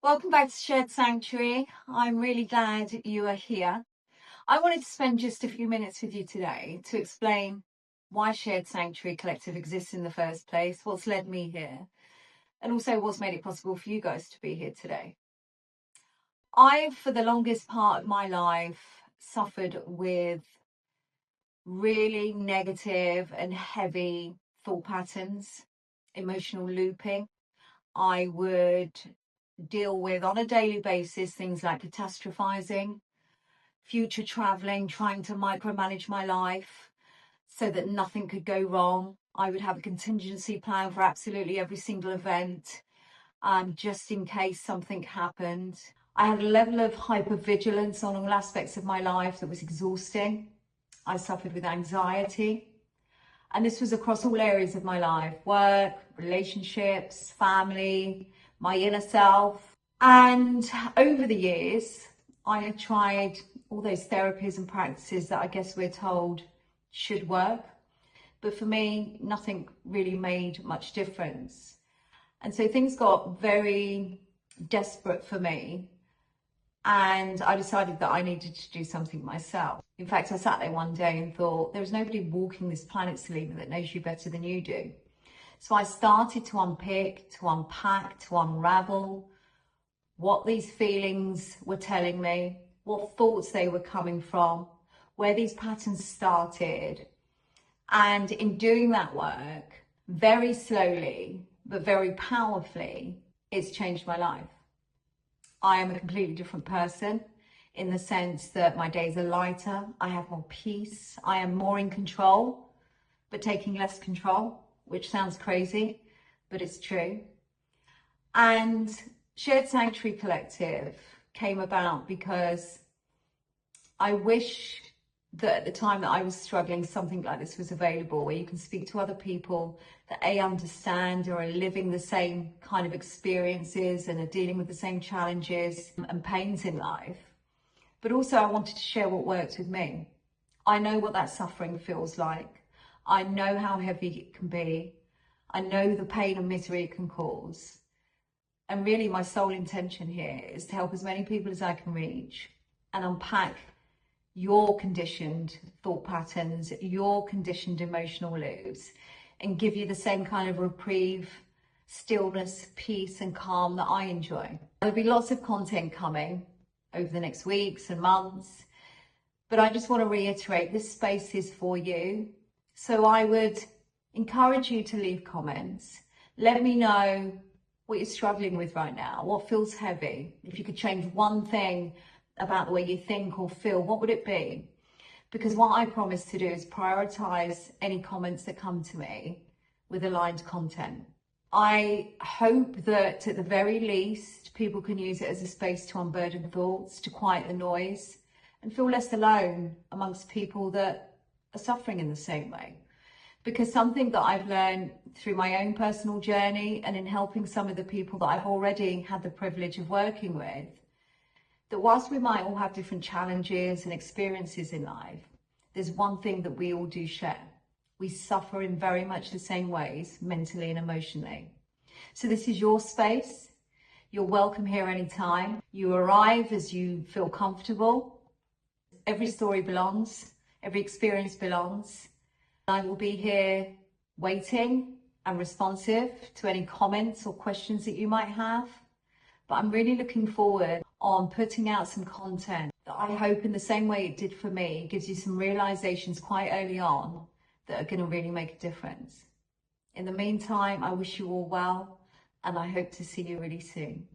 Welcome back to Shared Sanctuary. I'm really glad you are here. I wanted to spend just a few minutes with you today to explain why Shared Sanctuary Collective exists in the first place, what's led me here, and also what's made it possible for you guys to be here today. I, for the longest part of my life, suffered with really negative and heavy thought patterns, emotional looping. I would deal with on a daily basis things like catastrophizing, future traveling, trying to micromanage my life so that nothing could go wrong. I would have a contingency plan for absolutely every single event, just in case something happened. I had a level of hypervigilance on all aspects of my life that was exhausting. I suffered with anxiety. And this was across all areas of my life: work, relationships, family, my inner self. And over the years, I had tried all those therapies and practices that I guess we're told should work. But for me, nothing really made much difference. And so things got very desperate for me. And I decided that I needed to do something myself. In fact, I sat there one day and thought, there is nobody walking this planet, Selena, that knows you better than you do. So I started to unpick, to unpack, to unravel what these feelings were telling me, what thoughts they were coming from, where these patterns started. And in doing that work, very slowly, but very powerfully, it's changed my life. I am a completely different person in the sense that my days are lighter, I have more peace, I am more in control, but taking less control, which sounds crazy, but it's true. And Shared Sanctuary Collective came about because I wish that at the time that I was struggling, something like this was available, where you can speak to other people that understand or are living the same kind of experiences and are dealing with the same challenges and pains in life. But also I wanted to share what worked with me. I know what that suffering feels like. I know how heavy it can be. I know the pain and misery it can cause. And really my sole intention here is to help as many people as I can reach and unpack your conditioned thought patterns, your conditioned emotional loops, and give you the same kind of reprieve, stillness, peace and calm that I enjoy. There'll be lots of content coming over the next weeks and months, but I just want to reiterate, this space is for you. So I would encourage you to leave comments. Let me know what you're struggling with right now, what feels heavy. If you could change one thing about the way you think or feel, what would it be? Because what I promise to do is prioritize any comments that come to me with aligned content. I hope that at the very least, people can use it as a space to unburden thoughts, to quiet the noise, and feel less alone amongst people that are suffering in the same way. Because something that I've learned through my own personal journey and in helping some of the people that I've already had the privilege of working with, that whilst we might all have different challenges and experiences in life, there's one thing that we all do share. We suffer in very much the same ways, mentally and emotionally. So this is your space. You're welcome here anytime. You arrive as you feel comfortable. Every story belongs. Every experience belongs. I will be here waiting and responsive to any comments or questions that you might have. But I'm really looking forward on putting out some content that I hope, in the same way it did for me, gives you some realizations quite early on that are going to really make a difference. In the meantime, I wish you all well, and I hope to see you really soon.